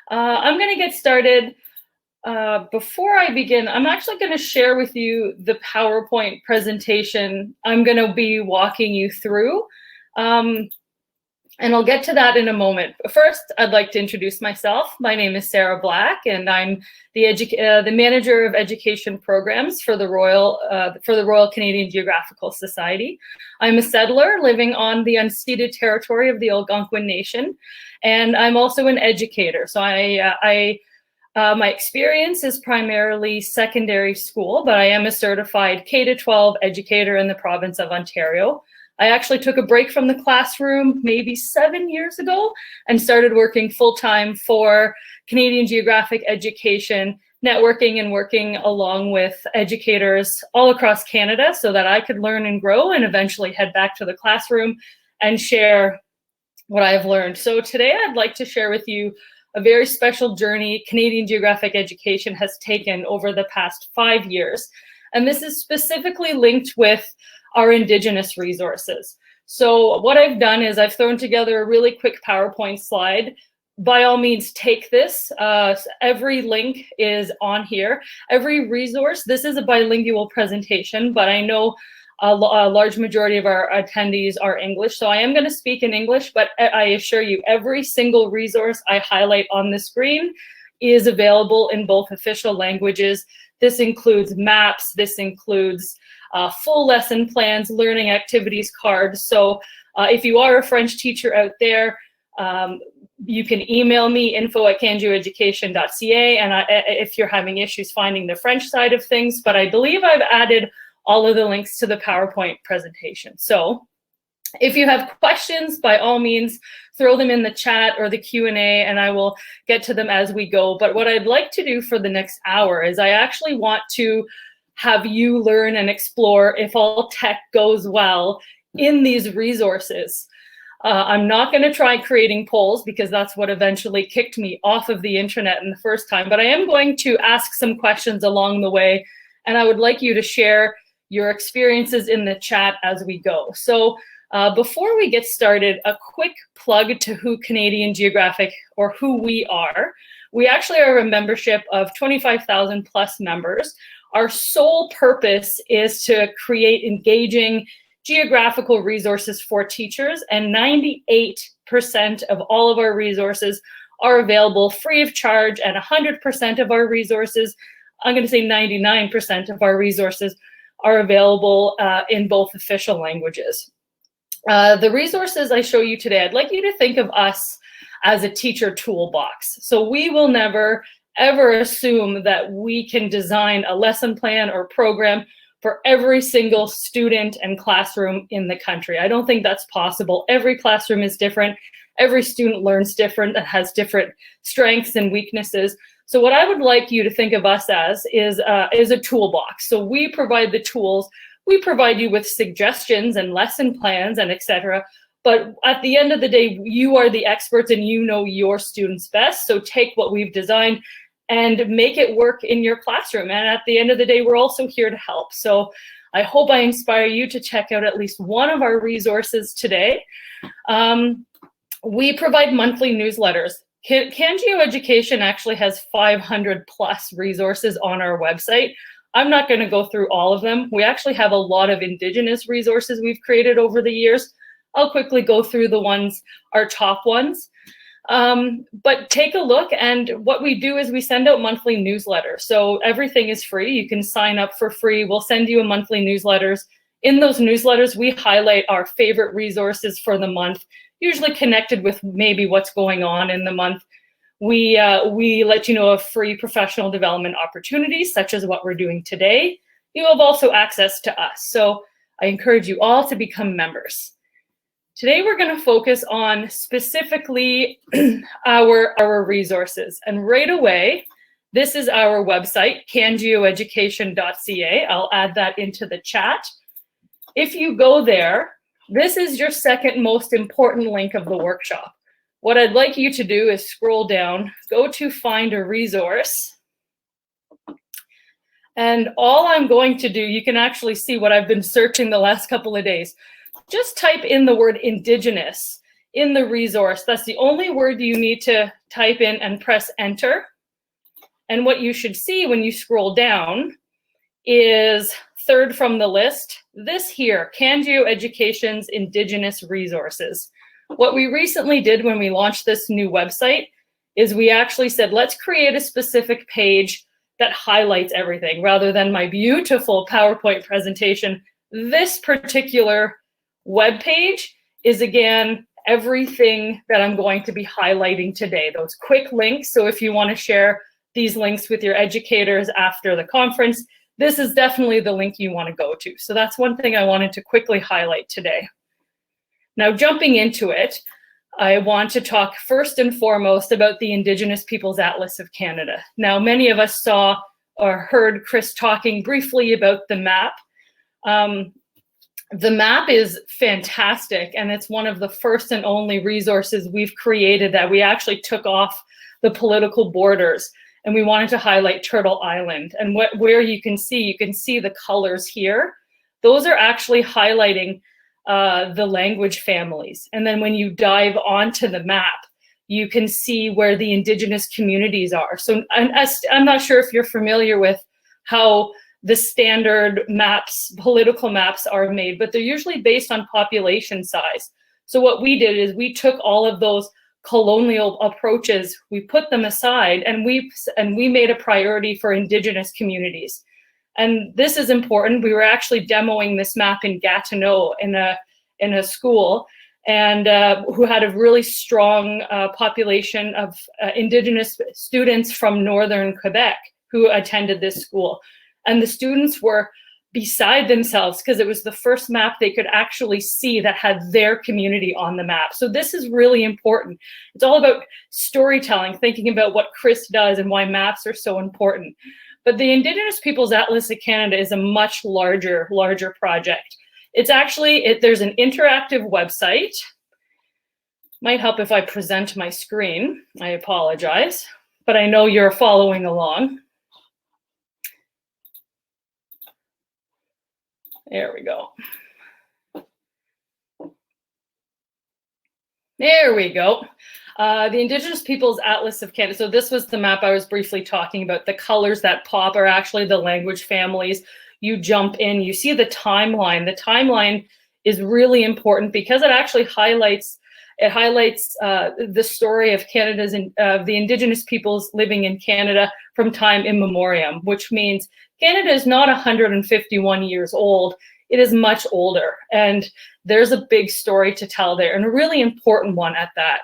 I'm going to get started. Before I begin, I'm actually going to share with you the PowerPoint presentation I'm going to be walking you through. And I'll get to that in a moment. But first, I'd like to introduce myself. My name is Sara Black, and I'm the manager of education programs for the Royal Canadian Geographical Society. I'm a settler living on the unceded territory of the Algonquin Nation, and I'm also an educator. So my experience is primarily secondary school, but I am a certified K-12 educator in the province of Ontario. I actually took a break from the classroom maybe 7 years ago and started working full-time for Canadian Geographic Education, networking and working along with educators all across Canada so that I could learn and grow and eventually head back to the classroom and share what I've learned. So today I'd like to share with you a very special journey Canadian Geographic Education has taken over the past 5 years. And this is specifically linked with our Indigenous resources. So what I've done is I've thrown together a really quick PowerPoint slide. By all means, take this. Every link is on here. Every resource, this is a bilingual presentation, but I know a large majority of our attendees are English. So I am going to speak in English, but I assure you every single resource I highlight on the screen is available in both official languages. This includes maps, this includes full lesson plans, learning activities cards. So if you are a French teacher out there, you can email me, info@cangeoeducation.ca, and if you're having issues finding the French side of things, but I believe I've added all of the links to the PowerPoint presentation. So if you have questions, by all means, throw them in the chat or the Q&A, and I will get to them as we go. But what I'd like to do for the next hour is I actually want to have you learn and explore, if all tech goes well, in these resources. I'm not going to try creating polls because that's what eventually kicked me off of the internet in the first time, but I am going to ask some questions along the way, and I would like you to share your experiences in the chat as we go. So before we get started, a quick plug to who Canadian Geographic, or who we are. We actually are a membership of 25,000 plus members. Our sole purpose is to create engaging geographical resources for teachers, and 98% of all of our resources are available free of charge, and 100% of our resources, I'm going to say 99% of our resources, are available in both official languages. The resources I show you today, I'd like you to think of us as a teacher toolbox. So we will never ever assume that we can design a lesson plan or program for every single student and classroom in the country. I don't think that's possible. Every classroom is different. Every student learns different and has different strengths and weaknesses. So what I would like you to think of us as is a toolbox. So we provide the tools. We provide you with suggestions and lesson plans and etc. But at the end of the day, you are the experts and you know your students best. So take what we've designed and make it work in your classroom. And at the end of the day, we're also here to help. So I hope I inspire you to check out at least one of our resources today. We provide monthly newsletters. CanGeo Education actually has 500 plus resources on our website. I'm not going to go through all of them. We actually have a lot of Indigenous resources we've created over the years. I'll quickly go through the ones, our top ones. But take a look, and what we do is we send out monthly newsletters. So everything is free. You can sign up for free. We'll send you a monthly newsletters. In those newsletters, we highlight our favorite resources for the month, usually connected with maybe what's going on in the month. We let you know of free professional development opportunities, such as what we're doing today. You have also access to us. So I encourage you all to become members. Today, we're going to focus on specifically our resources. And right away, this is our website, cangeoeducation.ca. I'll add that into the chat. If you go there, this is your second most important link of the workshop. What I'd like you to do is scroll down, go to find a resource. And all I'm going to do, you can actually see what I've been searching the last couple of days. Just type in the word Indigenous in the resource. That's the only word you need to type in and press enter. And what you should see when you scroll down is third from the list, this here, CanGeo Education's Indigenous Resources. What we recently did when we launched this new website is we actually said, let's create a specific page that highlights everything rather than my beautiful PowerPoint presentation. This particular web page is, again, everything that I'm going to be highlighting today, those quick links. So if you want to share these links with your educators after the conference, this is definitely the link you want to go to. So that's one thing I wanted to quickly highlight today. Now, jumping into it, I want to talk first and foremost about the Indigenous Peoples Atlas of Canada. Now, many of us saw or heard Chris talking briefly about the map. The map is fantastic, and it's one of the first and only resources we've created that we actually took off the political borders. And we wanted to highlight Turtle Island. And where you can see the colors here. Those are actually highlighting the language families. And then when you dive onto the map, you can see where the Indigenous communities are. So I'm not sure if you're familiar with how the standard maps, political maps are made, but they're usually based on population size. So what we did is we took all of those colonial approaches, we put them aside, and we made a priority for Indigenous communities. And this is important. We were actually demoing this map in Gatineau in a school, and who had a really strong population of Indigenous students from northern Quebec who attended this school. And the students were beside themselves because it was the first map they could actually see that had their community on the map. So this is really important. It's all about storytelling, thinking about what Chris does and why maps are so important. But the Indigenous Peoples Atlas of Canada is a much larger project. It's actually, there's an interactive website. Might help if I present my screen. I apologize, but I know you're following along. There we go. There we go. The Indigenous Peoples Atlas of Canada. So this was the map I was briefly talking about. The colors that pop are actually the language families. You jump in, you see the timeline. The timeline is really important because it actually highlights the story of Canada's the Indigenous peoples living in Canada from time immemorial, which means Canada is not 151 years old. It is much older, and there's a big story to tell there, and a really important one at that.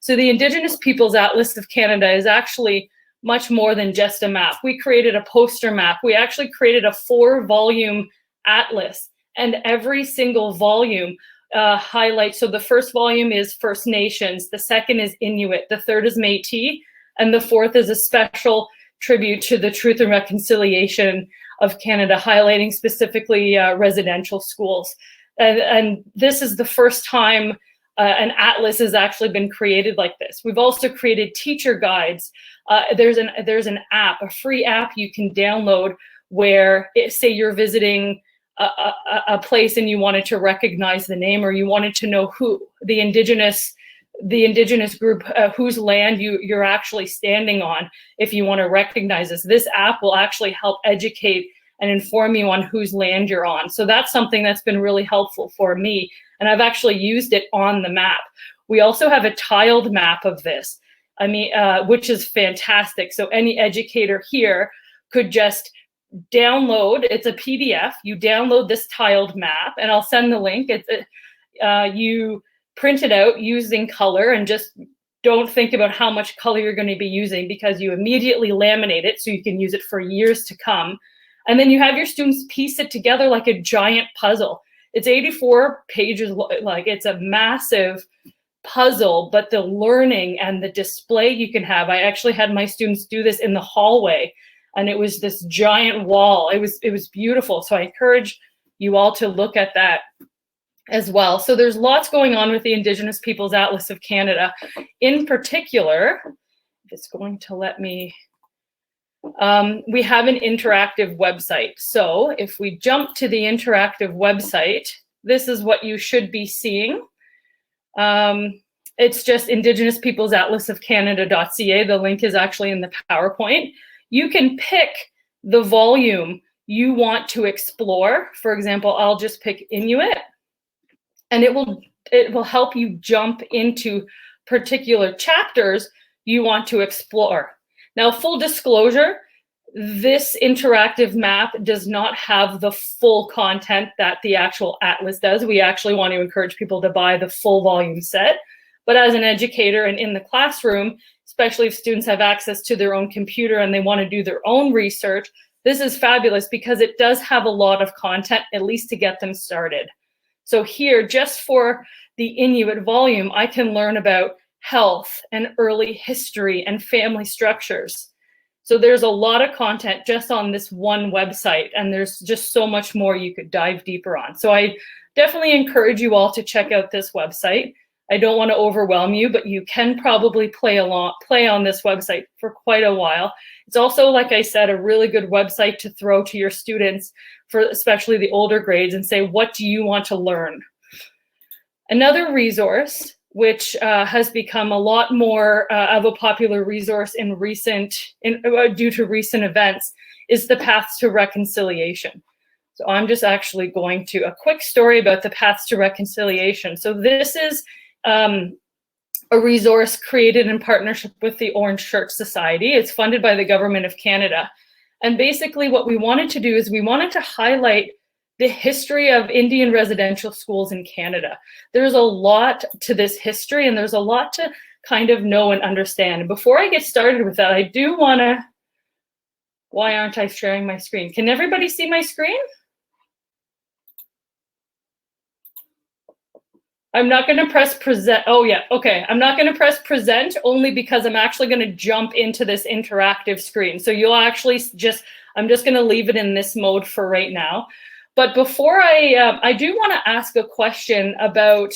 So the Indigenous Peoples Atlas of Canada is actually much more than just a map. We created a poster map. We actually created a 4-volume atlas, and every single volume highlights. So the first volume is First Nations, the second is Inuit, the third is Métis, and the fourth is a special tribute to the Truth and Reconciliation of Canada, highlighting specifically residential schools. And this is the first time an atlas has actually been created like this. We've also created teacher guides. There's an app, a free app you can download where, say you're visiting a place and you wanted to recognize the name, or you wanted to know who the indigenous group whose land you're actually standing on. If you want to recognize this app will actually help educate and inform you on whose land you're on. So that's something that's been really helpful for me, and I've actually used it on the map. We also have a tiled map of this, which is fantastic. So any educator here could just download, it's a PDF, you download this tiled map, and I'll send the link. You print it out using color, and just don't think about how much color you're going to be using, because you immediately laminate it so you can use it for years to come. And then you have your students piece it together like a giant puzzle. It's 84 pages, like it's a massive puzzle, but the learning and the display you can have. I actually had my students do this in the hallway, and it was this giant wall. It was beautiful. So I encourage you all to look at that as well. So there's lots going on with the Indigenous Peoples Atlas of Canada. In particular, if it's going to let me, we have an interactive website. So if we jump to the interactive website, this is what you should be seeing. it's just Indigenous Peoples Atlas of Canada.ca. The link is actually in the PowerPoint. You can pick the volume you want to explore. For example, I'll just pick Inuit, and it will help you jump into particular chapters you want to explore. Now, full disclosure, this interactive map does not have the full content that the actual atlas does. We actually want to encourage people to buy the full volume set. But as an educator and in the classroom, especially if students have access to their own computer and they want to do their own research, this is fabulous because it does have a lot of content, at least to get them started. So here, just for the Inuit volume, I can learn about health and early history and family structures. So there's a lot of content just on this one website, and there's just so much more you could dive deeper on. So I definitely encourage you all to check out this website. I don't want to overwhelm you, but you can probably play on this website for quite a while. It's also, like I said, a really good website to throw to your students, for especially the older grades, and say, what do you want to learn? Another resource, which has become a lot more of a popular resource due to recent events, is the Paths to Reconciliation. So I'm just actually going to a quick story about the Paths to Reconciliation. So this is a resource created in partnership with the Orange Shirt Society. It's funded by the Government of Canada. And basically what we wanted to do is we wanted to highlight the history of Indian residential schools in Canada. There's a lot to this history, and there's a lot to kind of know and understand. And before I get started with that, I do want to, why aren't I sharing my screen? Can everybody see my screen? I'm not going to press present. Oh yeah, okay. I'm not going to press present only because I'm actually going to jump into this interactive screen. So you'll actually I'm just going to leave it in this mode for right now. But before I do want to ask a question about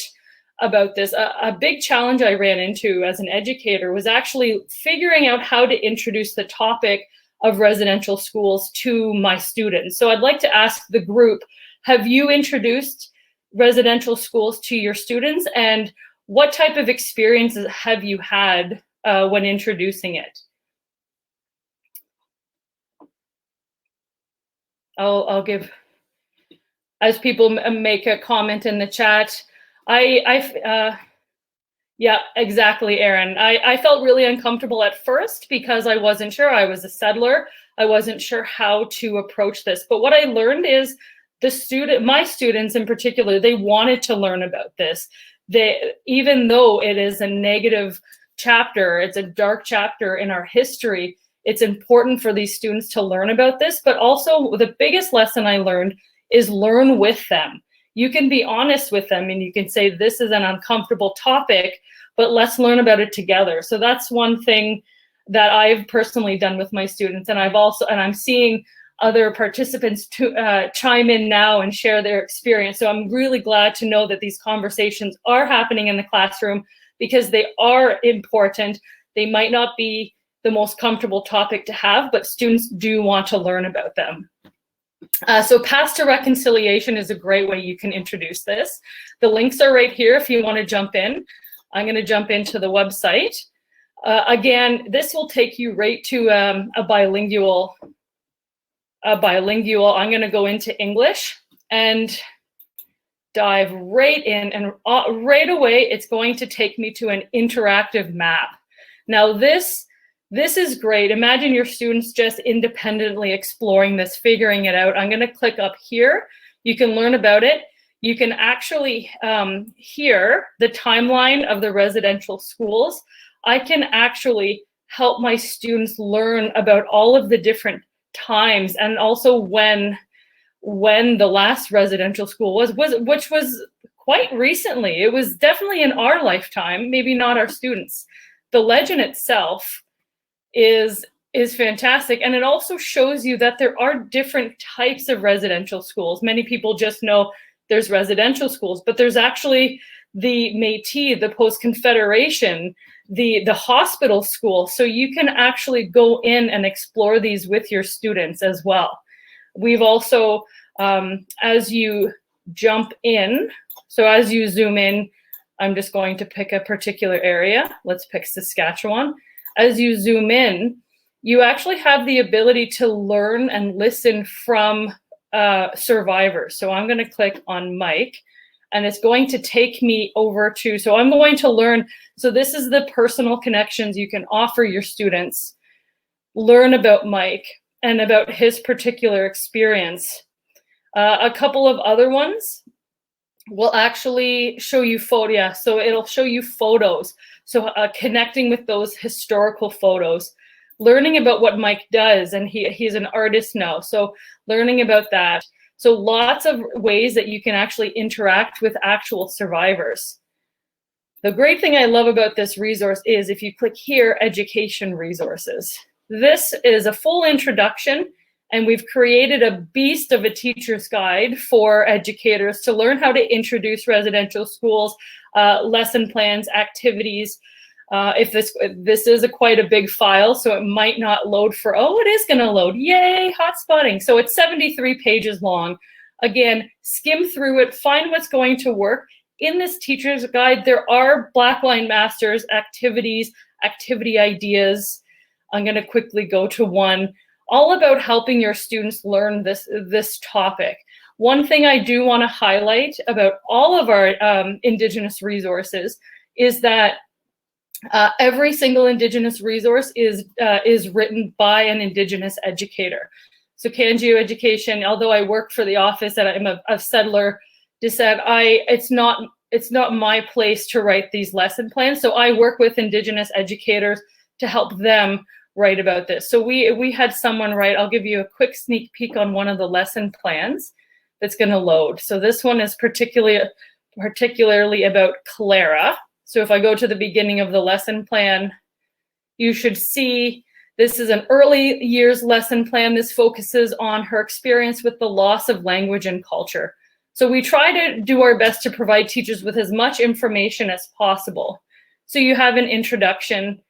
this. A big challenge I ran into as an educator was actually figuring out how to introduce the topic of residential schools to my students. So I'd like to ask the group, have you introduced residential schools to your students, and what type of experiences have you had when introducing it? I'll give, as people make a comment in the chat, yeah, exactly, Aaron. I felt really uncomfortable at first because I wasn't sure. I was a settler. I wasn't sure how to approach this. But what I learned is my students in particular, they wanted to learn about this. Even though it is a negative chapter, it's a dark chapter in our history, it's important for these students to learn about this. But also the biggest lesson I learned is learn with them. You can be honest with them and you can say, this is an uncomfortable topic, but let's learn about it together. So that's one thing that I've personally done with my students. And I'm seeing other participants to chime in now and share their experience. So I'm really glad to know that these conversations are happening in the classroom because they are important. They might not be the most comfortable topic to have, but students do want to learn about them. So Paths to Reconciliation is a great way you can introduce this. The links are right here if you want to jump in. I'm going to jump into the website. Again, this will take you right to a bilingual. I'm going to go into English and dive right in, and right away it's going to take me to an interactive map. Now this is great. Imagine your students just independently exploring this, figuring it out. I'm going to click up here. You can learn about it. You can actually hear the timeline of the residential schools. I can actually help my students learn about all of the different times, and also when the last residential school was, which was quite recently. It was definitely in our lifetime, maybe not our students. The legend itself is fantastic, and it also shows you that there are different types of residential schools. Many people just know there's residential schools, but there's actually the Métis, the post-Confederation, the hospital school. So you can actually go in and explore these with your students as well. We've also, as you jump in, so as you zoom in, I'm just going to pick a particular area. Let's pick Saskatchewan. As you zoom in, you actually have the ability to learn and listen from survivors. So I'm going to click on Mike, and it's going to take me over to, so I'm going to learn, so this is the personal connections you can offer your students, learn about Mike and about his particular experience. A couple of other ones will actually show you so it'll show you photos. So connecting with those historical photos, learning about what Mike does, and he's an artist now, so learning about that. So lots of ways that you can actually interact with actual survivors. The great thing I love about this resource is if you click here, education resources. This is a full introduction, and we've created a beast of a teacher's guide for educators to learn how to introduce residential schools, lesson plans, activities. If this is quite a big file, so it might not load for, oh, it is gonna load, yay, hotspotting. So it's 73 pages long. Again, skim through it, find what's going to work. In this teacher's guide, there are Blackline Masters activities, activity ideas. I'm gonna quickly go to one, all about helping your students learn this topic. One thing I do wanna highlight about all of our Indigenous resources is that every single Indigenous resource is written by an Indigenous educator. So Canadian Education, although I work for the office and I'm a settler descent, it's not my place to write these lesson plans. So I work with Indigenous educators to help them write about this. So we had someone write, I'll give you a quick sneak peek on one of the lesson plans that's going to load. So this one is particularly about Clara. So if I go to the beginning of the lesson plan, you should see this is an early years lesson plan. This focuses on her experience with the loss of language and culture. So we try to do our best to provide teachers with as much information as possible. So you have an introduction.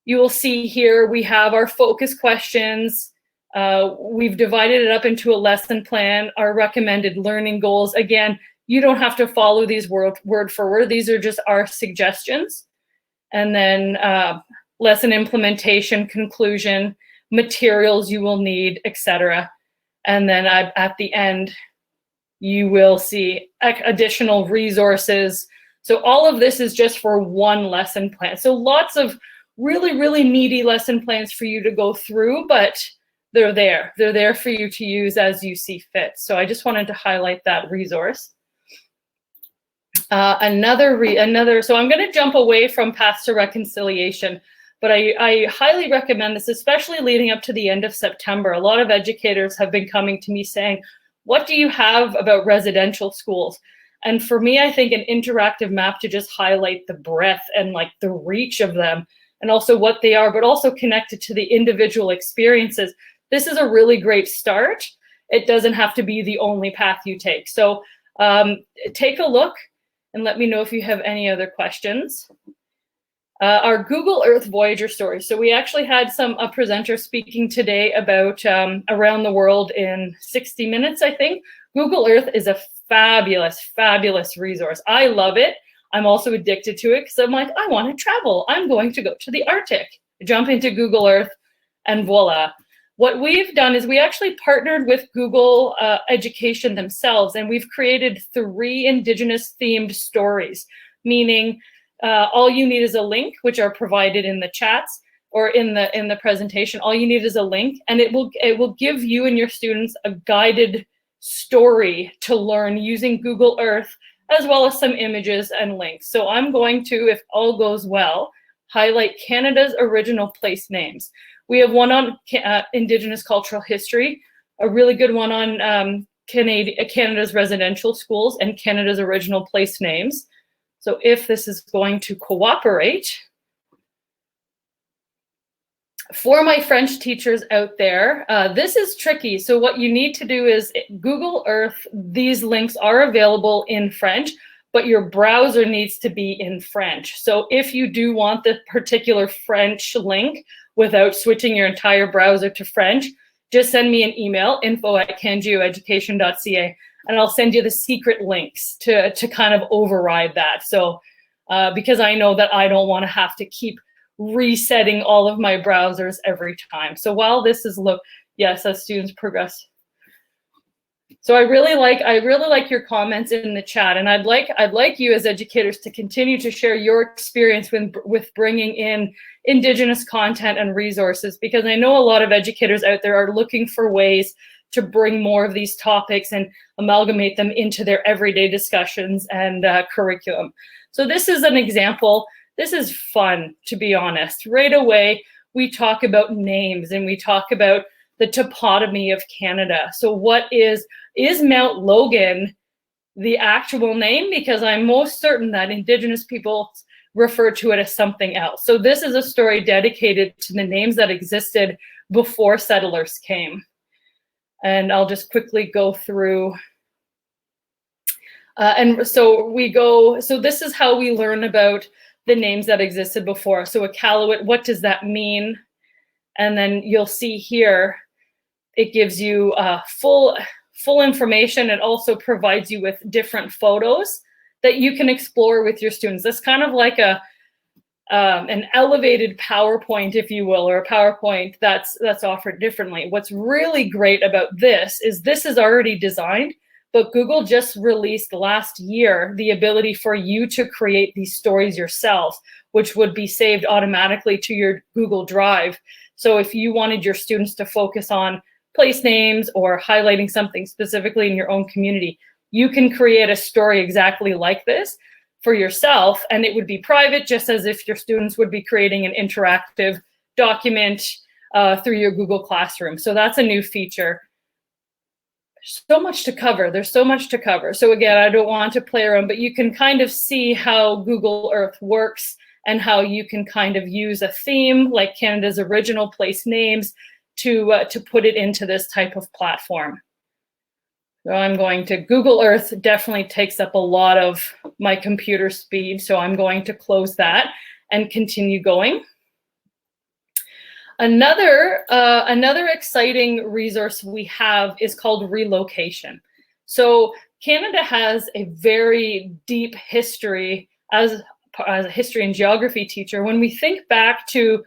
You will see here we have our focus questions. We've divided it up into a lesson plan, our recommended learning goals. Again, you don't have to follow these word for word. These are just our suggestions. And then lesson implementation, conclusion, materials you will need, etc. And then at the end, you will see additional resources. So all of this is just for one lesson plan. So lots of really, really meaty lesson plans for you to go through, but they're there. They're there for you to use as you see fit. So I just wanted to highlight that resource. So I'm going to jump away from Paths to Reconciliation, but I highly recommend this, especially leading up to the end of September. A lot of educators have been coming to me saying, what do you have about residential schools? And for me, I think an interactive map to just highlight the breadth and like the reach of them and also what they are, but also connected to the individual experiences. This is a really great start. It doesn't have to be the only path you take. So take a look and let me know if you have any other questions. Our Google Earth Voyager story. So we actually had a presenter speaking today about around the world in 60 minutes, I think. Google Earth is a fabulous, fabulous resource. I love it. I'm also addicted to it because I'm like, I want to travel. I'm going to go to the Arctic. Jump into Google Earth and voila. What we've done is we actually partnered with Google Education themselves, and we've created 3 Indigenous themed stories, meaning all you need is a link, which are provided in the chats or in the presentation. All you need is a link, and it will give you and your students a guided story to learn using Google Earth, as well as some images and links. So I'm going to, if all goes well, highlight Canada's original place names. We have one on Indigenous cultural history, a really good one on Canada's residential schools and Canada's original place names. So if this is going to cooperate, for my French teachers out there, this is tricky. So what you need to do is Google Earth, these links are available in French, but your browser needs to be in French. So if you do want the particular French link without switching your entire browser to French, just send me an email, info@cangeoeducation.ca, and I'll send you the secret links to kind of override that. So because I know that I don't want to have to keep resetting all of my browsers every time. So while this is yes, as students progress. So I really like your comments in the chat, and I'd like you as educators to continue to share your experience with bringing in Indigenous content and resources, because I know a lot of educators out there are looking for ways to bring more of these topics and amalgamate them into their everyday discussions and curriculum. So this is an example. This is fun, to be honest. Right away, we talk about names and we talk about the toponymy of Canada. So what is Mount Logan the actual name? Because I'm most certain that Indigenous people refer to it as something else. So this is a story dedicated to the names that existed before settlers came. And I'll just quickly go through. So this is how we learn about the names that existed before. So Iqaluit, what does that mean? And then you'll see here, it gives you full information. It also provides you with different photos that you can explore with your students. That's kind of like an elevated PowerPoint, if you will, or a PowerPoint that's offered differently. What's really great about this is already designed, but Google just released last year the ability for you to create these stories yourself, which would be saved automatically to your Google Drive. So if you wanted your students to focus on place names or highlighting something specifically in your own community, you can create a story exactly like this for yourself, and it would be private, just as if your students would be creating an interactive document through your Google Classroom. So that's a new feature. So much to cover. There's so much to cover. So again, I don't want to play around, but you can kind of see how Google Earth works and how you can kind of use a theme like Canada's original place names to put it into this type of platform. So I'm going to, Google Earth definitely takes up a lot of my computer speed, so I'm going to close that and continue going. Another exciting resource we have is called relocation. So Canada has a very deep history as a history and geography teacher. When we think back to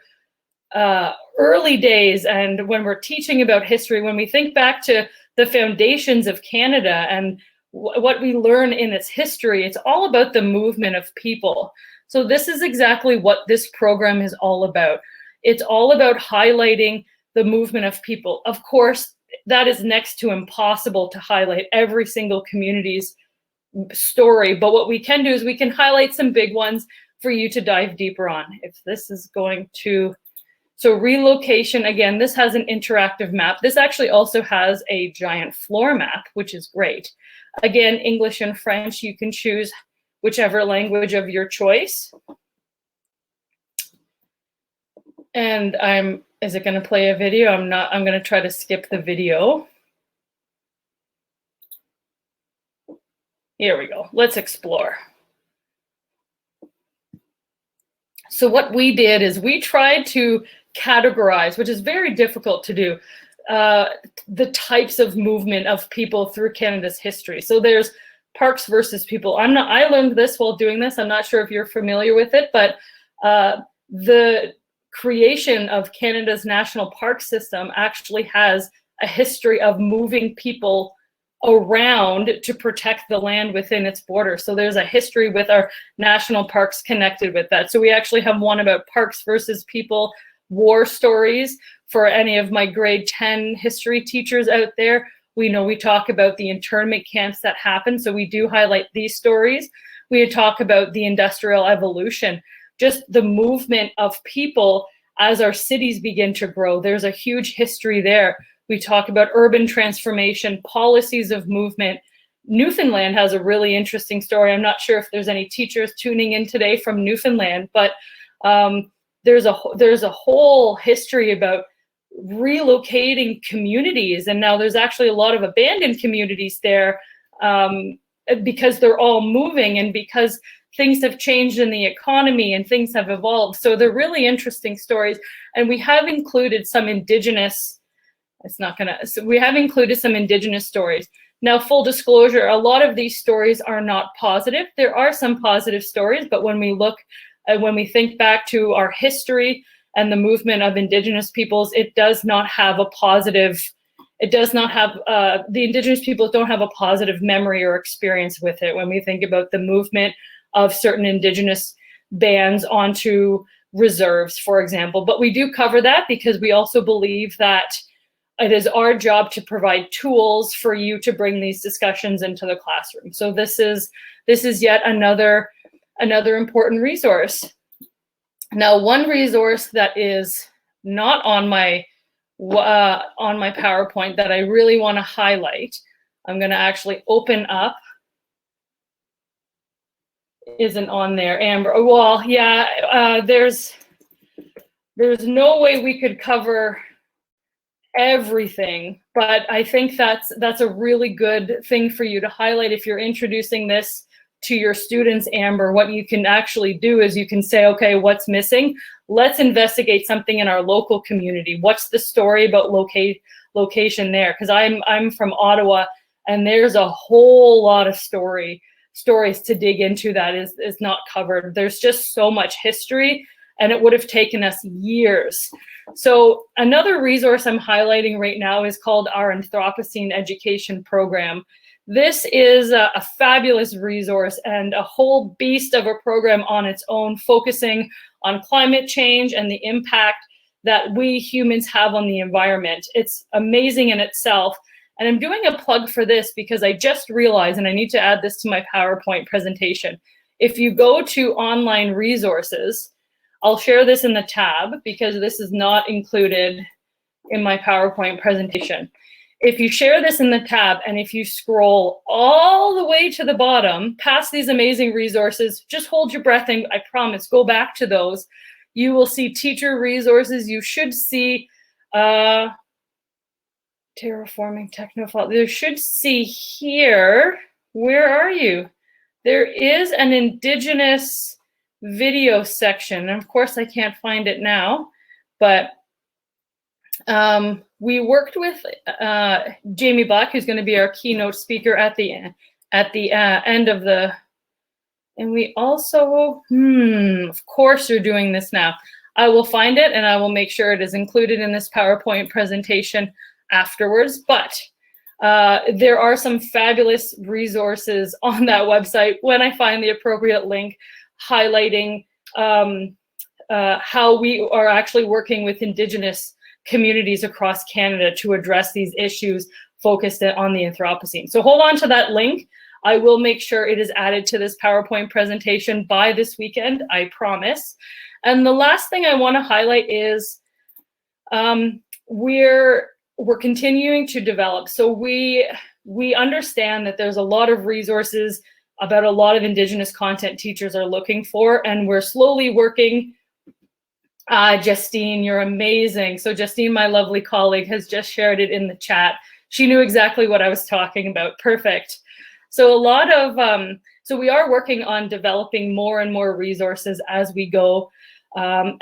early days and when we're teaching about history, when we think back to the foundations of Canada and what we learn in its history, it's all about the movement of people. So this is exactly what this program is all about. It's all about highlighting the movement of people. Of course, that is next to impossible to highlight every single community's story, but what we can do is we can highlight some big ones for you to dive deeper on. If this is going to, so relocation, again, this has an interactive map. This actually also has a giant floor map, which is great. Again, English and French, you can choose whichever language of your choice. And is it going to play a video? I'm going to try to skip the video. Here we go. Let's explore. So what we did is we tried to categorize, which is very difficult to do, the types of movement of people through Canada's history. So there's parks versus people. I learned this while doing this. I'm not sure if you're familiar with it, but the creation of Canada's national park system actually has a history of moving people around to protect the land within its borders. So there's a history with our national parks connected with that. So we actually have one about parks versus people, war stories. For any of my grade 10 history teachers out there, we know we talk about the internment camps that happen. So we do highlight these stories. We talk about the industrial evolution, just the movement of people as our cities begin to grow. There's a huge history there. We talk about urban transformation, policies of movement. Newfoundland has a really interesting story. I'm not sure if there's any teachers tuning in today from Newfoundland, but there's a whole history about relocating communities. And now there's actually a lot of abandoned communities there because they're all moving and because things have changed in the economy and things have evolved. So they're really interesting stories. And we have included some Indigenous, we have included some Indigenous stories. Now, full disclosure, a lot of these stories are not positive. There are some positive stories, but when we look, when we think back to our history and the movement of Indigenous peoples, it does not have a positive, it does not have, the Indigenous peoples don't have a positive memory or experience with it when we think about the movement of certain Indigenous bands onto reserves, for example. But we do cover that because we also believe that it is our job to provide tools for you to bring these discussions into the classroom. So this is yet another important resource. Now, one resource that is not on my PowerPoint that I really want to highlight, I'm going to actually open up. Isn't on there, Amber. Well, yeah, there's no way we could cover everything, but I think that's a really good thing for you to highlight if you're introducing this to your students, Amber. What you can actually do is you can say, okay, what's missing? Let's investigate something in our local community. What's the story about location there? Because I'm from Ottawa, and there's a whole lot of stories to dig into that is not covered. There's just so much history, and it would have taken us years. So another resource I'm highlighting right now is called our Anthropocene Education Program. This is a fabulous resource and a whole beast of a program on its own, focusing on climate change and the impact that we humans have on the environment. It's amazing in itself. And I'm doing a plug for this because I just realized, and I need to add this to my PowerPoint presentation. If you go to online resources, I'll share this in the tab because this is not included in my PowerPoint presentation. If you share this in the tab and if you scroll all the way to the bottom, past these amazing resources, just hold your breath and I promise, go back to those. You will see teacher resources. You should see terraforming technophile. You should see here, where are you? There is an Indigenous video section. And of course, I can't find it now, but we worked with Jamie Black, who's going to be our keynote speaker at the end of the, and we also, of course you're doing this now. I will find it and I will make sure it is included in this PowerPoint presentation afterwards, but there are some fabulous resources on that website when I find the appropriate link highlighting how we are actually working with Indigenous communities across Canada to address these issues focused on the Anthropocene. So hold on to that link. I will make sure it is added to this PowerPoint presentation by this weekend, I promise. And the last thing I want to highlight is we're continuing to develop. So we understand that there's a lot of resources about a lot of Indigenous content teachers are looking for, and we're slowly working. Justine, you're amazing. So Justine, my lovely colleague, has just shared it in the chat. She knew exactly what I was talking about. Perfect. So a lot of, so we are working on developing more and more resources as we go.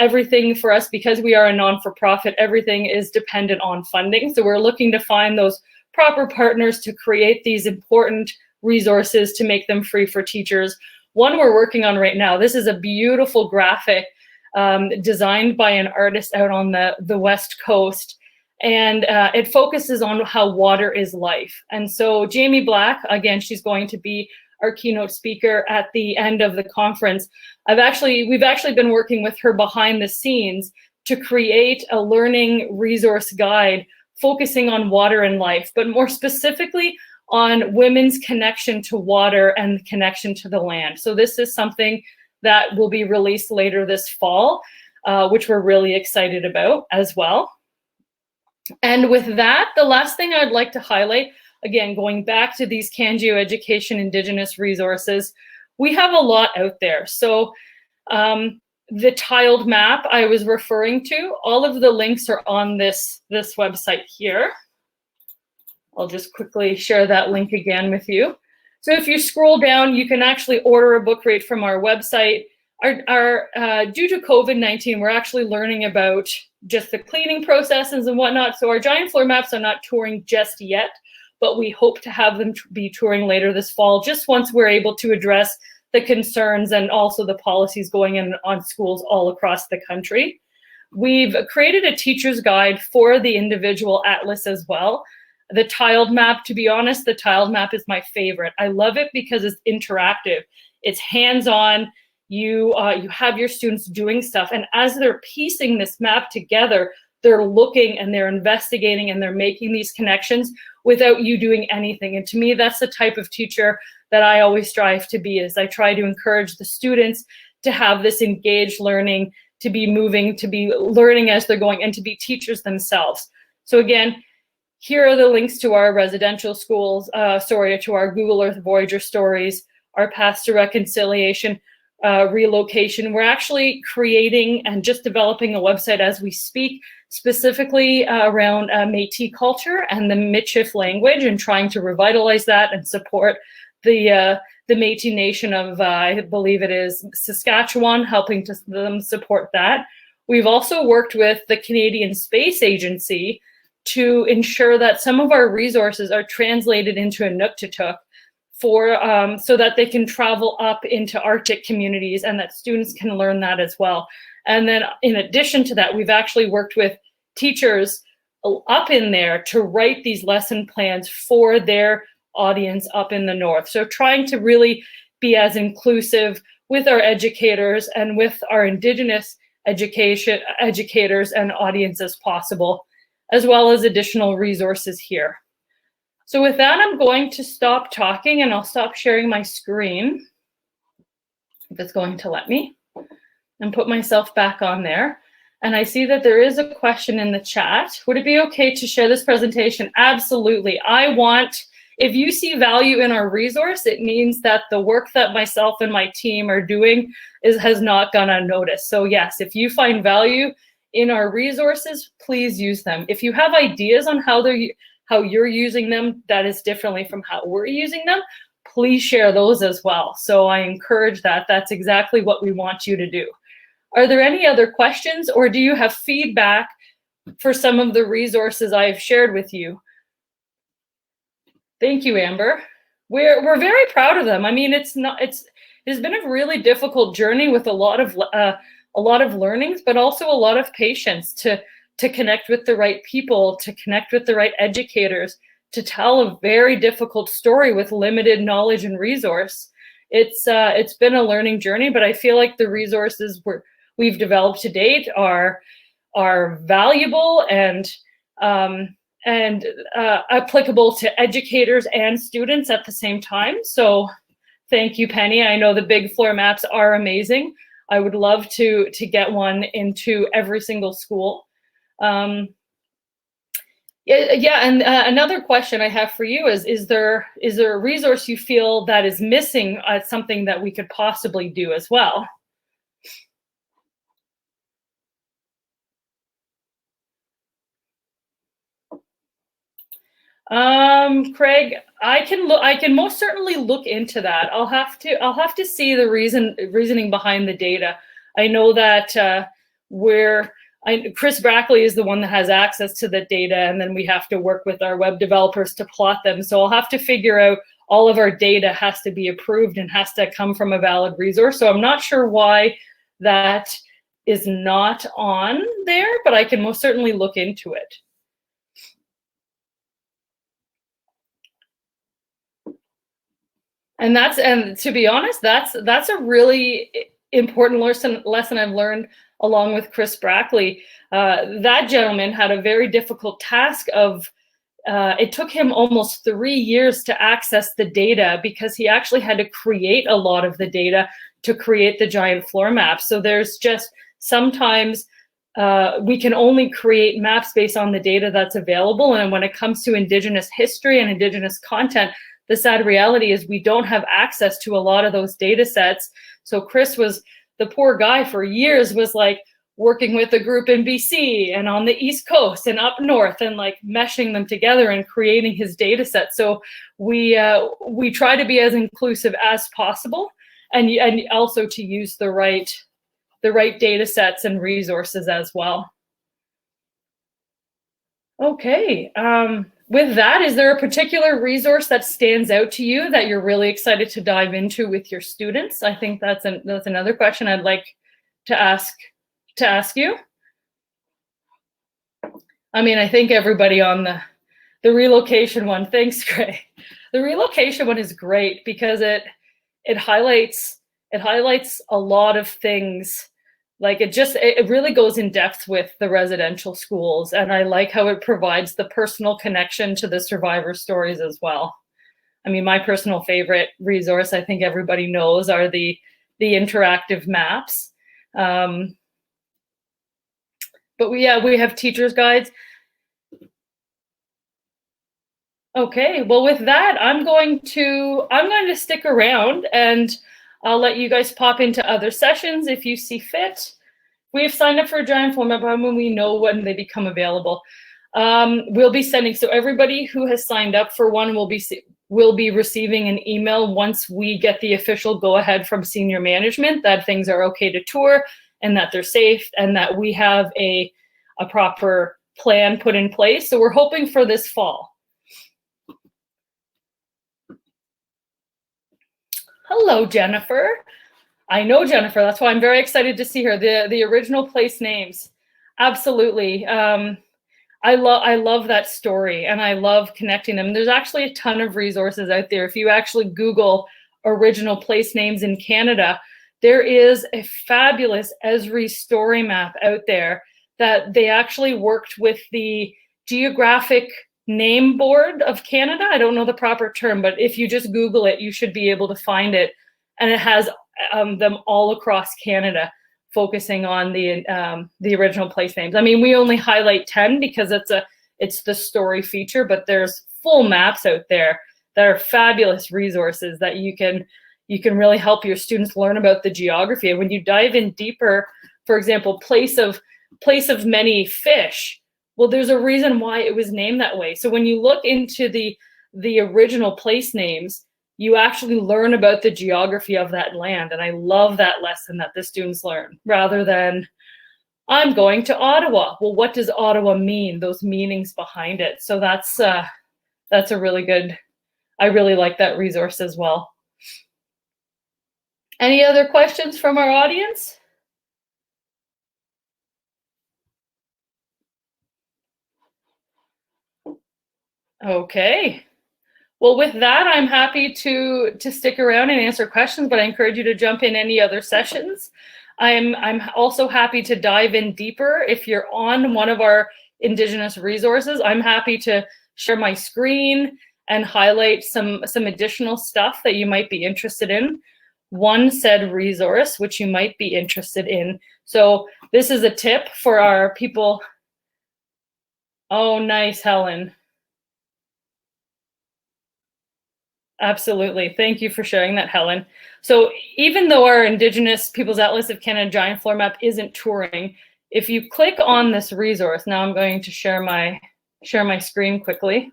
Everything for us, because we are a non-for-profit, everything is dependent on funding. So we're looking to find those proper partners to create these important resources to make them free for teachers. One we're working on right now, this is a beautiful graphic designed by an artist out on the West Coast. And it focuses on how water is life. And so Jamie Black, again, she's going to be our keynote speaker at the end of the conference. We've actually been working with her behind the scenes to create a learning resource guide focusing on water and life, but more specifically on women's connection to water and connection to the land. So this is something that will be released later this fall, which we're really excited about as well. And with that, the last thing I'd like to highlight, again, going back to these CanGeo Education Indigenous resources, we have a lot out there. So the tiled map I was referring to, all of the links are on this website here. I'll just quickly share that link again with you. So if you scroll down, you can actually order a book right from our website. Due to COVID-19, we're actually learning about just the cleaning processes and whatnot. So our giant floor maps are not touring just yet, but we hope to have them be touring later this fall, just once we're able to address the concerns and also the policies going in on schools all across the country. We've created a teacher's guide for the individual atlas as well. The tiled map, to be honest, the tiled map is my favorite. I love it because it's interactive. It's hands-on. You have your students doing stuff, and as they're piecing this map together, they're looking and they're investigating and they're making these connections without you doing anything. And to me, that's the type of teacher that I always strive to be. Is I try to encourage the students to have this engaged learning, to be moving, to be learning as they're going, and to be teachers themselves. So again, here are the links to our residential schools, to our Google Earth Voyager stories, our paths to reconciliation, relocation. We're actually creating and just developing a website as we speak, specifically around Métis culture and the Michif language, and trying to revitalize that and support the Métis Nation of, I believe it is Saskatchewan, helping to them support that. We've also worked with the Canadian Space Agency to ensure that some of our resources are translated into Inuktitut for so that they can travel up into Arctic communities and that students can learn that as well. And then in addition to that, we've actually worked with teachers up in there to write these lesson plans for their audience up in the north. So trying to really be as inclusive with our educators and with our Indigenous educators and audience as possible, as well as additional resources here. So with that, I'm going to stop talking and I'll stop sharing my screen, if it's going to let me, and put myself back on there. And I see that there is a question in the chat. Would it be okay to share this presentation? Absolutely. If you see value in our resource, it means that the work that myself and my team are doing has not gone unnoticed. So yes, if you find value in our resources, please use them. If you have ideas on how you're using them that is differently from how we're using them, please share those as well. So I encourage that. That's exactly what we want you to do. Are there any other questions, or do you have feedback for some of the resources I've shared with you? Thank you, Amber. We're very proud of them. I mean, it's been a really difficult journey with a lot of learnings, but also a lot of patience to connect with the right people, to connect with the right educators, to tell a very difficult story with limited knowledge and resource. It's been a learning journey, but I feel like the resources we've developed to date are valuable and applicable to educators and students at the same time. So thank you, Penny. I know the big floor maps are amazing. I would love to get one into every single school. And another question I have for you is there a resource you feel that is missing, something that we could possibly do as well? Craig, I can most certainly look into that. I'll have to see the reasoning behind the data. I know that Chris Brackley is the one that has access to the data, and then we have to work with our web developers to plot them. So I'll have to figure out, all of our data has to be approved and has to come from a valid resource. So I'm not sure why that is not on there, but I can most certainly look into it. And to be honest, that's a really important lesson I've learned along with Chris Brackley. That gentleman had a very difficult task of, it took him almost 3 years to access the data, because he actually had to create a lot of the data to create the giant floor maps. So there's just sometimes we can only create maps based on the data that's available. And when it comes to Indigenous history and Indigenous content, the sad reality is we don't have access to a lot of those data sets. So Chris was, the poor guy for years, was like working with a group in BC and on the East Coast and up north, and like meshing them together and creating his data set. So we try to be as inclusive as possible, and also to use the right data sets and resources as well. Okay, with that, is there a particular resource that stands out to you that you're really excited to dive into with your students? I think that's another question I'd like to ask you. I mean, I think everybody on the relocation one, thanks, Gray. The relocation one is great because it highlights a lot of things. Like it really goes in depth with the residential schools, and I like how it provides the personal connection to the survivor stories as well. I mean, my personal favorite resource, I think everybody knows, are the interactive maps. But we have teachers' guides. Okay, well, with that, I'm going to stick around, and I'll let you guys pop into other sessions if you see fit. We've signed up for a giant format when we know when they become available. We'll be sending, so everybody who has signed up for one will be receiving an email once we get the official go-ahead from senior management that things are okay to tour and that they're safe and that we have a proper plan put in place. So we're hoping for this fall. Hello, Jennifer. I know Jennifer. That's why I'm very excited to see her. The original place names. Absolutely. I love that story, and I love connecting them. There's actually a ton of resources out there. If you actually Google original place names in Canada, there is a fabulous Esri story map out there that they actually worked with the Geographic Name Board of Canada. I don't know the proper term, but if you just Google it, you should be able to find it. And it has them all across Canada focusing on the original place names. I mean, we only highlight 10 because it's the story feature, but there's full maps out there that are fabulous resources that you can really help your students learn about the geography. And when you dive in deeper, for example, place of many fish, well, there's a reason why it was named that way. So when you look into the original place names, you actually learn about the geography of that land. And I love that lesson that the students learn, rather than, I'm going to Ottawa. Well, what does Ottawa mean? Those meanings behind it. So that's a really good, I really like that resource as well. Any other questions from our audience? Okay. Well, with that, I'm happy to stick around and answer questions, but I encourage you to jump in any other sessions. I'm also happy to dive in deeper. If you're on one of our Indigenous resources, I'm happy to share my screen and highlight some additional stuff that you might be interested in. One said resource, which you might be interested in. So this is a tip for our people. Oh, nice, Helen. Absolutely. Thank you for sharing that, Helen. So even though our Indigenous Peoples Atlas of Canada giant floor map isn't touring, if you click on this resource, now I'm going to share my screen quickly.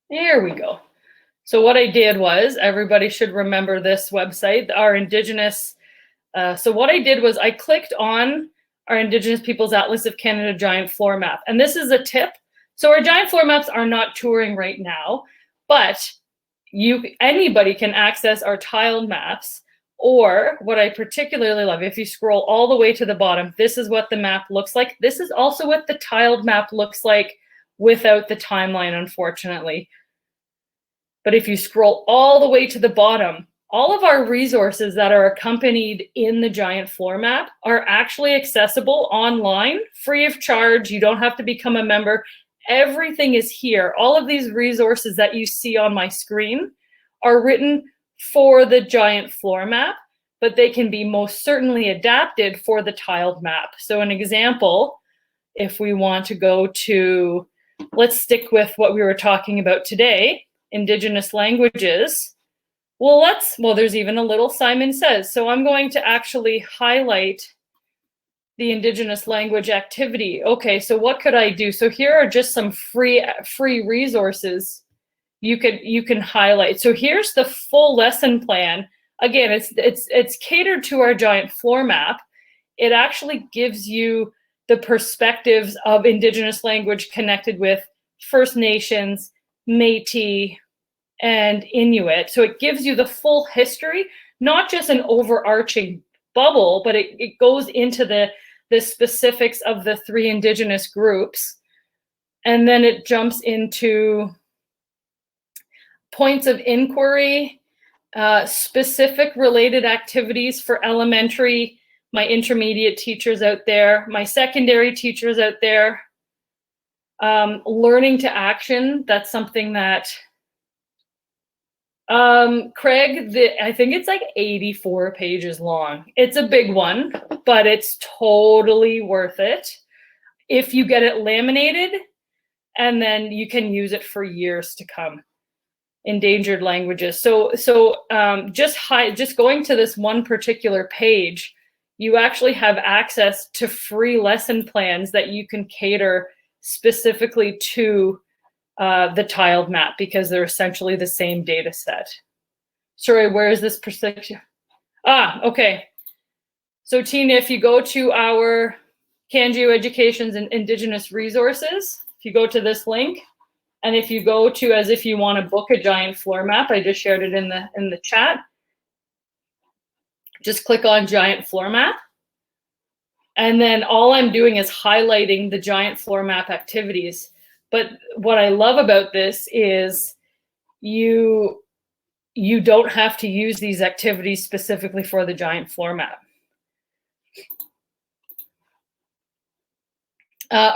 There we go. So what I did was, everybody should remember this website, our Indigenous. So what I did was I clicked on our Indigenous Peoples Atlas of Canada giant floor map. And this is a tip. So our giant floor maps are not touring right now, but anybody can access our tiled maps. Or what I particularly love, if you scroll all the way to the bottom, this is what the map looks like. This is also what the tiled map looks like without the timeline, unfortunately. But if you scroll all the way to the bottom, all of our resources that are accompanied in the giant floor map are actually accessible online, free of charge. You don't have to become a member. Everything is here. All of these resources that you see on my screen are written for the giant floor map, but they can be most certainly adapted for the tiled map. So an example, if we want to go to, let's stick with what we were talking about today, Indigenous languages. Well, there's even a little Simon Says. So I'm going to actually highlight the Indigenous language activity. Okay, so what could I do? So here are just some free resources you can highlight. So here's the full lesson plan. Again, it's catered to our giant floor map. it actually gives you the perspectives of Indigenous language connected with First Nations, Métis, and Inuit. So it gives you the full history, not just an overarching bubble, but it goes into the specifics of the 3 Indigenous groups. And then it jumps into points of inquiry, specific related activities for elementary, my intermediate teachers out there, my secondary teachers out there, learning to action. That's something that Craig, I think it's like 84 pages long. It's a big one, but it's totally worth it if you get it laminated, and then you can use it for years to come. Endangered languages. So just going to this one particular page, you actually have access to free lesson plans that you can cater specifically to the tiled map, because they're essentially the same data set. Sorry, where is this perspective? Okay. So Tina, if you go to our CanGeo Education's and Indigenous resources, if you go to this link, and if you go to as if you want to book a giant floor map, I just shared it in the chat. Just click on giant floor map. And then all I'm doing is highlighting the giant floor map activities. But what I love about this is you don't have to use these activities specifically for the giant floor map.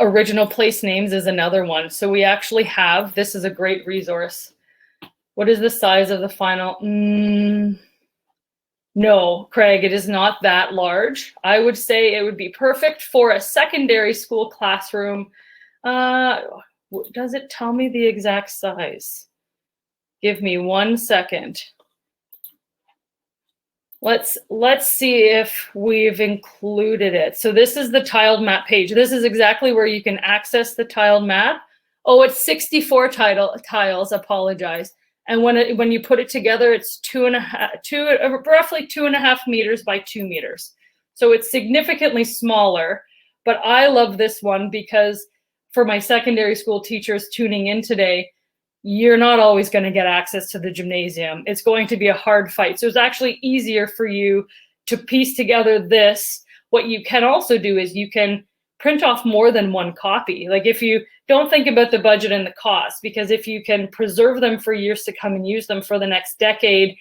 Original place names is another one. So we actually have, this is a great resource. What is the size of the final? No, Craig, it is not that large. I would say it would be perfect for a secondary school classroom. Does it tell me the exact size? Give me 1 second. Let's see if we've included it. So this is the tiled map page. This is exactly where you can access the tiled map. Oh, it's 64 tiles, apologize. And when you put it together, it's roughly 2.5 meters by 2 meters. So it's significantly smaller, but I love this one because for my secondary school teachers tuning in today, you're not always going to get access to the gymnasium. It's going to be a hard fight. So it's actually easier for you to piece together this. What you can also do is you can print off more than one copy. Like if you don't think about the budget and the cost, because if you can preserve them for years to come and use them for the next decade,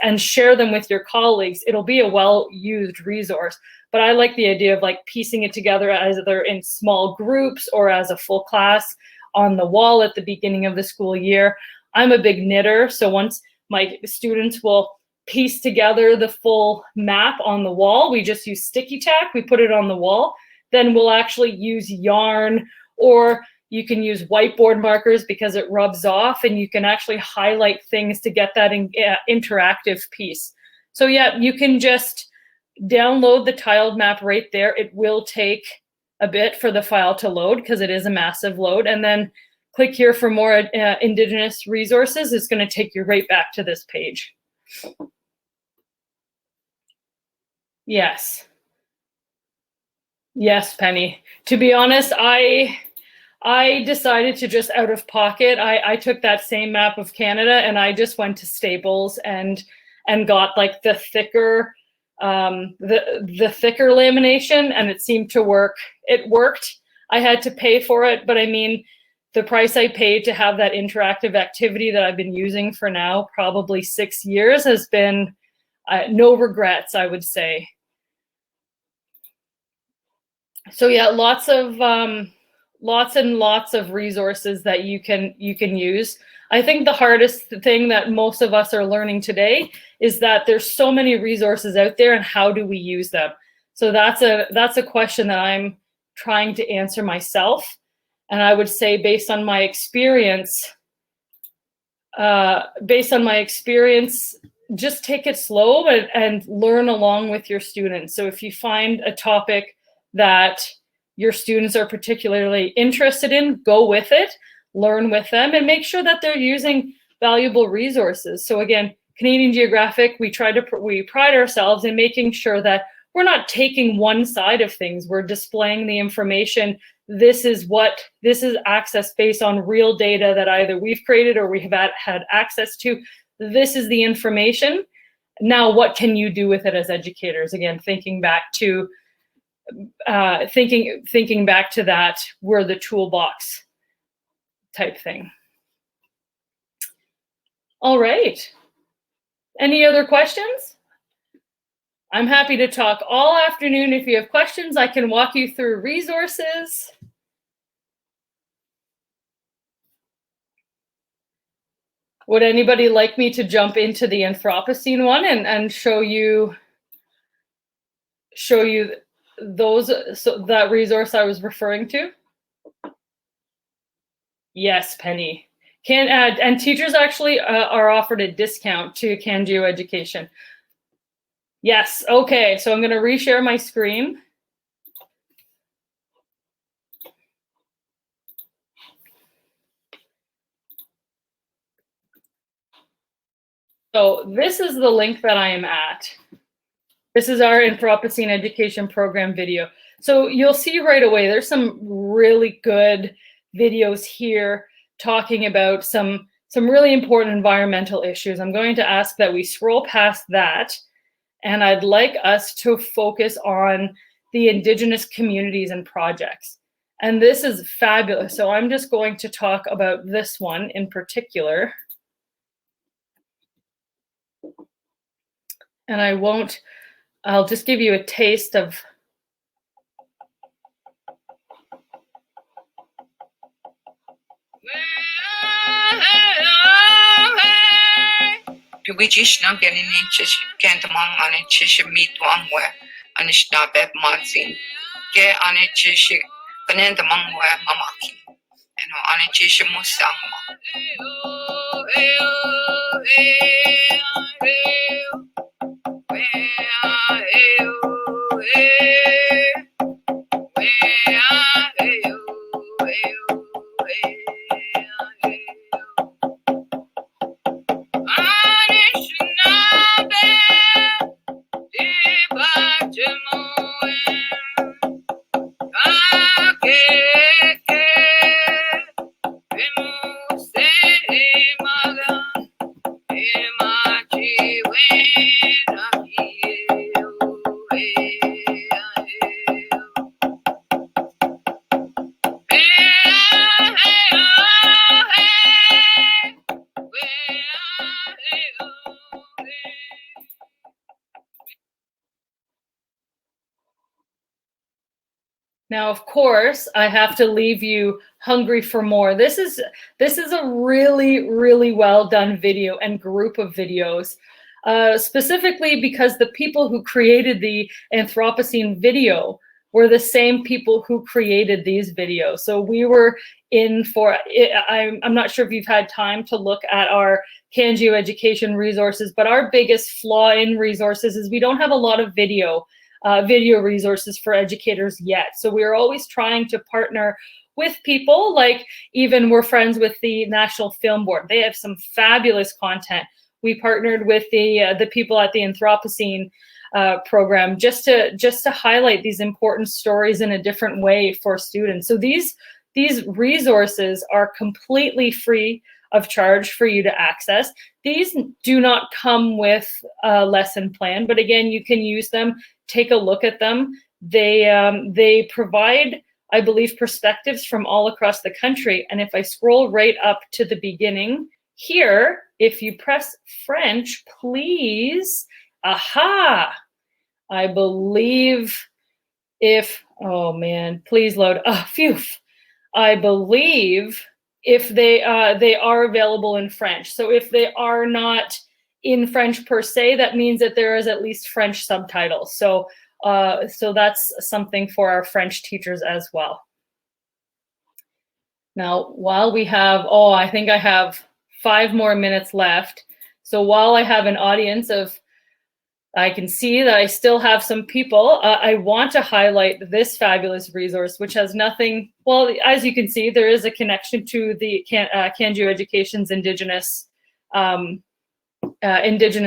and share them with your colleagues, it'll be a well-used resource. But I like the idea of like piecing it together either in small groups or as a full class on the wall at the beginning of the school year. I'm a big knitter, so once my students will piece together the full map on the wall, we just use sticky tack, we put it on the wall, then we'll actually use yarn, or you can use whiteboard markers because it rubs off, and you can actually highlight things to get that interactive piece. So yeah, you can just download the tiled map right there. It will take a bit for the file to load because it is a massive load, and then click here for more Indigenous resources. It's going to take you right back to this page. Yes, Penny. To be honest, I decided to just out of pocket. I took that same map of Canada and I just went to Staples and got like the thicker the thicker lamination, and it seemed to work. It worked. I had to pay for it, but I mean, the price I paid to have that interactive activity that I've been using for now probably 6 years has been no regrets, I would say. So yeah, lots and lots of resources that you can use. I think the hardest thing that most of us are learning today is that there's so many resources out there, and how do we use them? So that's a question that I'm trying to answer myself. And I would say based on my experience, just take it slow and learn along with your students. So if you find a topic that your students are particularly interested in, go with it, learn with them, and make sure that they're using valuable resources. So again, Canadian Geographic, we pride ourselves in making sure that taking one side of things. We're displaying the information. This is access based on real data that either we've created or we have had access to. This is the information. Now, what can you do with it as educators? Again, thinking back to that, we're the toolbox type thing. All right. Any other questions? I'm happy to talk all afternoon. If you have questions, I can walk you through resources. Would anybody like me to jump into the Anthropocene one and show you that resource I was referring to? Yes, Penny. And teachers actually are offered a discount to CanGeo Education. Yes, okay, so I'm going to reshare my screen. So this is the link that I am at. This is our Anthropocene Education Program video. So you'll see right away, there's some really good videos here talking about some really important environmental issues. I'm going to ask that we scroll past that, and I'd like us to focus on the Indigenous communities and projects. And this is fabulous. So I'm just going to talk about this one in particular. And I'll just give you a taste of Now, of course, I have to leave you hungry for more. This is a really, really well done video and group of videos, specifically because the people who created the Anthropocene video were the same people who created these videos. So we were in for it. I'm not sure if you've had time to look at our CanGeo Education resources, but our biggest flaw in resources is we don't have a lot of video resources for educators yet. So we're always trying to partner with people, like even we're friends with the National Film Board. They have some fabulous content. We partnered with the people at the Anthropocene program just to highlight these important stories in a different way for students. So these resources are completely free of charge for you to access. These do not come with a lesson plan, but again, you can use them. Take a look at them. They provide, I believe, perspectives from all across the country. And if I scroll right up to the beginning here, if you press French, please, aha, I believe oh man, please load, phew. I believe if they are available in French. So if they are not in French per se, that means that there is at least French subtitles. So that's something for our French teachers as well. Now, while we have, I think I have 5 more minutes left. So while I have an audience of, I can see that I still have some people, I want to highlight this fabulous resource, which has nothing, well, as you can see, there is a connection to the CanGeo Education's Indigenous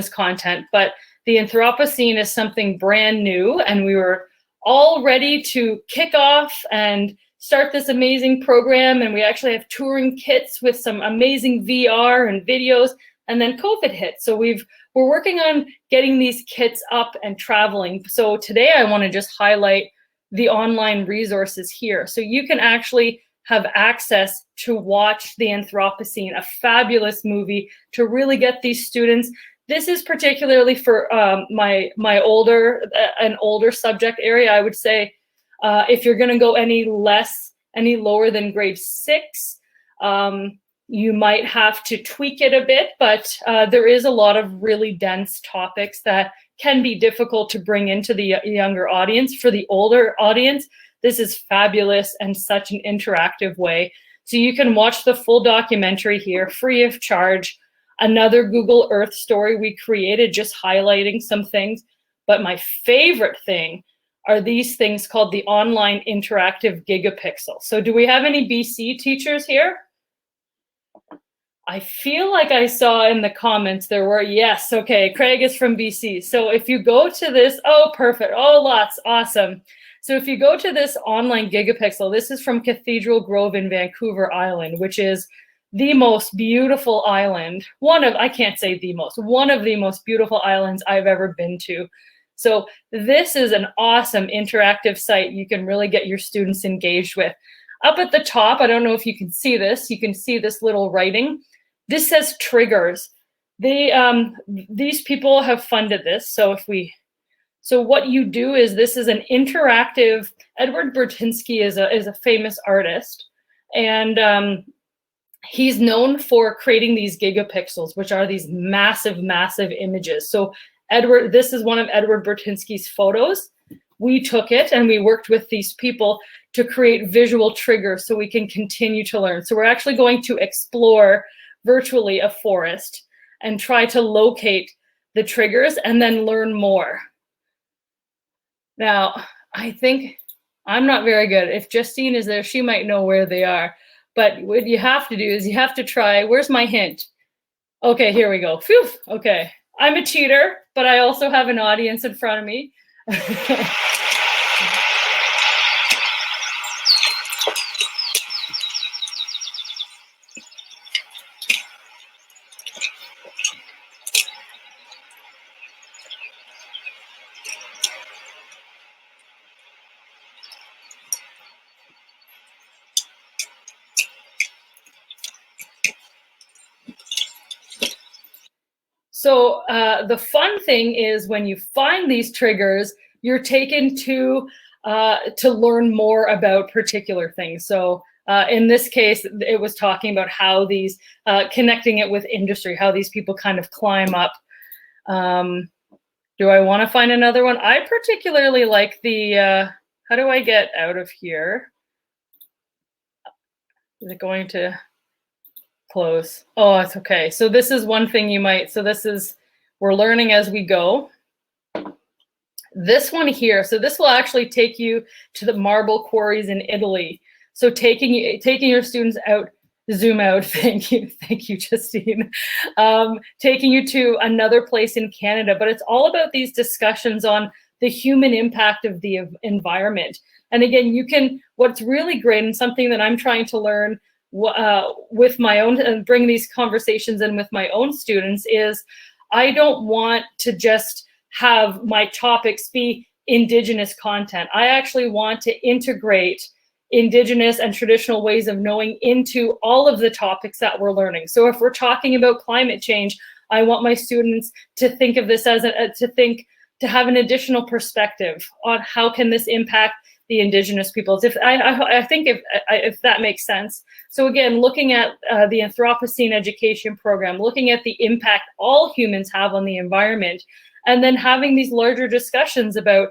content, but the Anthropocene is something brand new, and we were all ready to kick off and start this amazing program. And we actually have touring kits with some amazing VR and videos, and then COVID hit. So we're working on getting these kits up and traveling. So today I want to just highlight the online resources here. So you can actually have access to watch the Anthropocene, a fabulous movie to really get these students. This is particularly for my older subject area. I would say if you're going to go any lower than grade 6, you might have to tweak it a bit, but there is a lot of really dense topics that can be difficult to bring into the younger audience. For the older audience, this is fabulous and such an interactive way. So you can watch the full documentary here, free of charge. Another Google Earth story we created, just highlighting some things. But my favorite thing are these things called the online interactive gigapixel. So do we have any BC teachers here? I feel like I saw in the comments there were, yes, okay, Craig is from BC. So if you go to this, oh, perfect, oh, lots, awesome. So if you go to this online gigapixel, this is from Cathedral Grove in Vancouver Island, which is the most beautiful island, one of the most beautiful islands I've ever been to. So this is an awesome interactive site you can really get your students engaged with. Up at the top, I don't know if you can see this, you can see this little writing. This says triggers. These people have funded this. So what you do is, this is an interactive, Edward Burtynsky is a famous artist, and he's known for creating these gigapixels, which are these massive, massive images. So this is one of Edward Burtynsky's photos. We took it and we worked with these people to create visual triggers so we can continue to learn. So we're actually going to explore virtually a forest and try to locate the triggers and then learn more. Now, I think I'm not very good. If Justine is there, she might know where they are. But what you have to do is you have to try, where's my hint? Okay, here we go. Phew, okay. I'm a cheater, but I also have an audience in front of me. So the fun thing is, when you find these triggers, you're taken to learn more about particular things. So in this case, it was talking about how these, connecting it with industry, how these people kind of climb up. Do I want to find another one? I particularly like the, how do I get out of here? Is it going to close? Oh, it's okay. So this is one thing you might, so this is, we're learning as we go. This one here, so this will actually take you to the marble quarries in Italy. So taking your students out, zoom out, thank you, Justine. Taking you to another place in Canada, but it's all about these discussions on the human impact of the environment. And again, you can, what's really great and something that I'm trying to learn with my own, and bring these conversations in with my own students, is I don't want to just have my topics be Indigenous content. I actually want to integrate Indigenous and traditional ways of knowing into all of the topics that we're learning. So if we're talking about climate change, I want my students to think of this as to have an additional perspective on how can this impact the Indigenous peoples. I think if that makes sense. So again, looking at the Anthropocene education program, looking at the impact all humans have on the environment, and then having these larger discussions about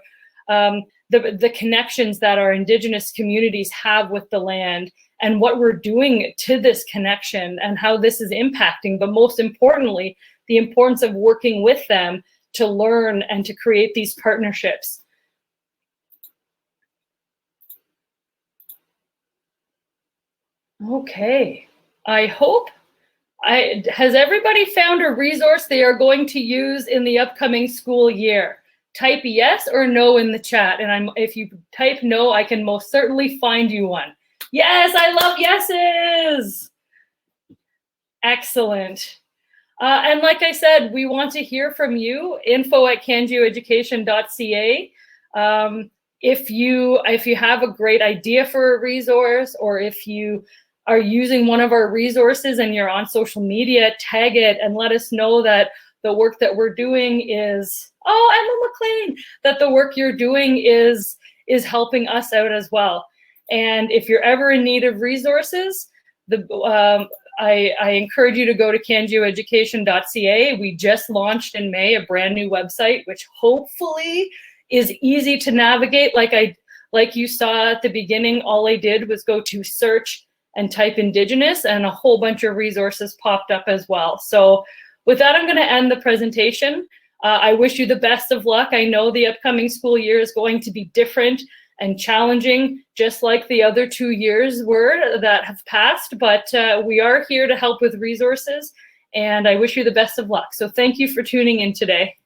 the connections that our Indigenous communities have with the land, and what we're doing to this connection, and how this is impacting, but most importantly, the importance of working with them to learn and to create these partnerships. Okay, I hope Has everybody found a resource they are going to use in the upcoming school year? Type yes or no in the chat. And if you type no, I can most certainly find you one. Yes, I love yeses. Excellent. And like I said, we want to hear from you, info@cangeoeducation.ca. If you have a great idea for a resource, or if you are using one of our resources and you're on social media, tag it and let us know that the work that we're doing is, oh, Emma McLean, that the work you're doing is helping us out as well. And if you're ever in need of resources, I encourage you to go to cangeoeducation.ca. We just launched in May a brand new website, which hopefully is easy to navigate. Like you saw at the beginning, all I did was go to search and type Indigenous, and a whole bunch of resources popped up as well. So with that, I'm going to end the presentation. I wish you the best of luck. I know the upcoming school year is going to be different and challenging, just like the other 2 years were that have passed, but we are here to help with resources, and I wish you the best of luck. So thank you for tuning in today.